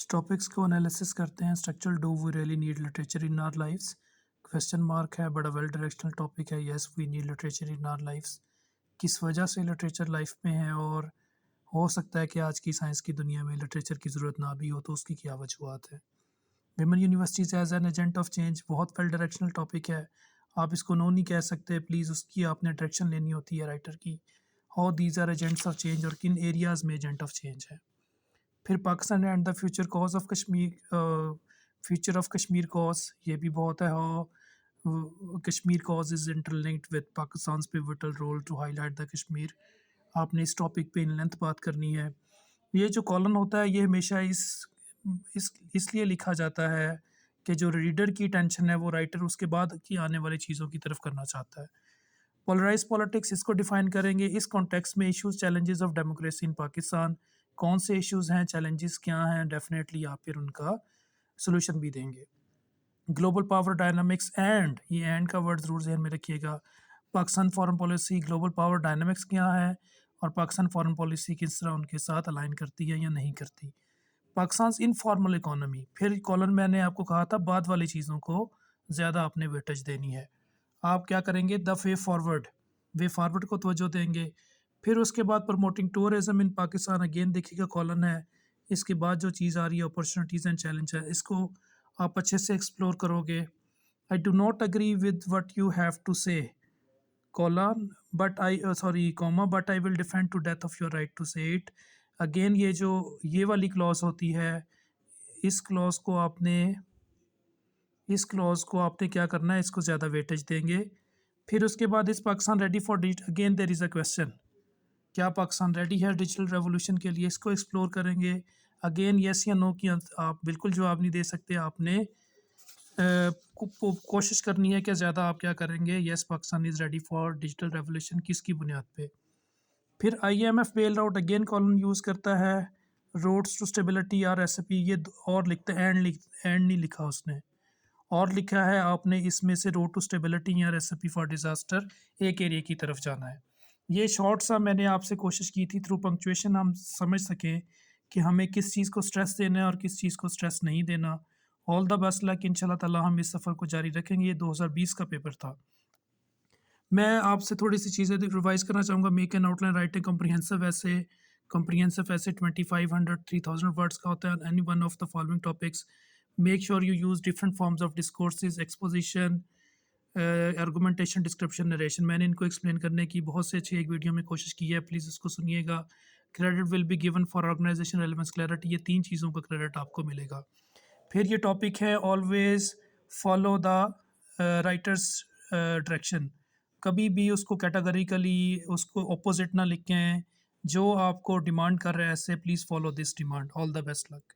कुछ टॉपिक्स को एनालिसिस करते हैं। Structural, do we really need literature in our lifes? Question mark है, बड़ा वेल डायरेक्शनल टॉपिक है। Yes, we need literature in our lifes. किस वजह से लिटरेचर लाइफ में है, और हो सकता है कि आज की साइंस की दुनिया में लिटरेचर की ज़रूरत ना भी हो, तो उसकी क्या वजूहत है। Women universities as an agent of change, बहुत वेल डायरेक्शनल टॉपिक है। आप इसको नो नहीं कह सकते, प्लीज़ उसकी आपने डायरेक्शन लेनी होती है राइटर की। How these are agents of change, और किन एरियाज़ में एजेंट ऑफ चेंज है। फिर Pakistan and the future cause of Kashmir, future of Kashmir cause, ये भी बहुत है। How Kashmir cause is interlinked with Pakistan pivotal role to highlight the Kashmir. आपने इस टॉपिक पे इन लेंथ बात करनी है। ये जो कॉलन होता है, ये हमेशा इसलिए लिखा जाता है कि जो रीडर की टेंशन है वो राइटर उसके बाद की आने वाली चीज़ों की तरफ करना चाहता है। पोलराइज पॉलिटिक्स, इसको डिफाइन करेंगे इस कॉन्टेक्स्ट में। Issues challenges of democracy in Pakistan, कौन से इश्यूज हैं, चैलेंजेस क्या हैं, डेफिनेटली आप फिर उनका सोल्यूशन भी देंगे। ग्लोबल पावर डायनामिक्स, एंड ये एंड का वर्ड ज़रूर ध्यान में रखिएगा। Pakistan foreign policy, global power dynamics क्या है, और पाकिस्तान फॉरेन पॉलिसी किस तरह उनके साथ अलाइन करती है या नहीं करती। पाकिस्तान इनफॉर्मल इकोनॉमी, फिर कॉलन मैंने आपको कहा था बाद वाली चीज़ों को ज़्यादा आपने वेटेज देनी है। आप क्या करेंगे, द वे फॉरवर्ड को तवज्जो देंगे। फिर उसके बाद promoting tourism in Pakistan, again देखिएगा कॉलन है। इसके बाद जो चीज़ आ रही है अपॉर्चुनिटीज़ एंड चैलेंज है, इसको आप अच्छे से एक्सप्लोर करोगे। I do not agree with what you have to say, colon but comma, but I will defend to death of your right to say it. Again ये वाली क्लॉज होती है, इस क्लॉज को आपने क्या करना है, इसको ज़्यादा वेटेज देंगे। फिर उसके बाद इस Pakistan ready for digital, again there is a question, क्या पाकिस्तान रेडी है डिजिटल रेवोल्यूशन के लिए, इसको एक्सप्लोर करेंगे। अगेन यस या नो की आप बिल्कुल जवाब नहीं दे सकते, आपने कोशिश करनी है कि ज़्यादा आप क्या करेंगे, yes Pakistan is ready for digital revolution, किसकी बुनियाद पे। फिर IMF bail out, again column use करता है। Roads to stability are recipe, ये और लिखते हैं, एंड नहीं लिखा उसने, और लिखा है आपने इसमें से रोड टू स्टेबिलिटी या रेसिपी फॉर डिज़ास्टर, एक एरिया की तरफ जाना है। ये शॉर्ट सा मैंने आपसे कोशिश की थी थ्रू पंक्चुएशन हम समझ सकें कि हमें किस चीज़ को स्ट्रेस देना है और किस चीज़ को स्ट्रेस नहीं देना। ऑल द बेस्ट लक, इंशाल्लाह ताला हम इस सफ़र को जारी रखेंगे। ये 2020 का पेपर था। मैं आपसे थोड़ी सी चीज़ें रिवाइज़ करना चाहूँगा। Make an outline, right A comprehensive ऐसे। कॉम्प्रिहेंसिव ऐसे 2500 3000 वर्ड्स का होता है। Any one of the following topics. Make sure you use different forms of discourses, exposition, argumentation, description, narration. मैंने इनको एक्सप्लेन करने की बहुत से अच्छी एक वीडियो में कोशिश की है, प्लीज़ उसको सुनिएगा। Credit will be given for organisation relevance clarity, ये 3 चीज़ों का क्रेडिट आपको मिलेगा। फिर ये टॉपिक है always follow the writers direction, कभी भी उसको कैटेगरिकली उसको अपोजिट ना लिखें। जो आपको डिमांड कर रहे हैं ऐसे, please follow this demand. All the best luck.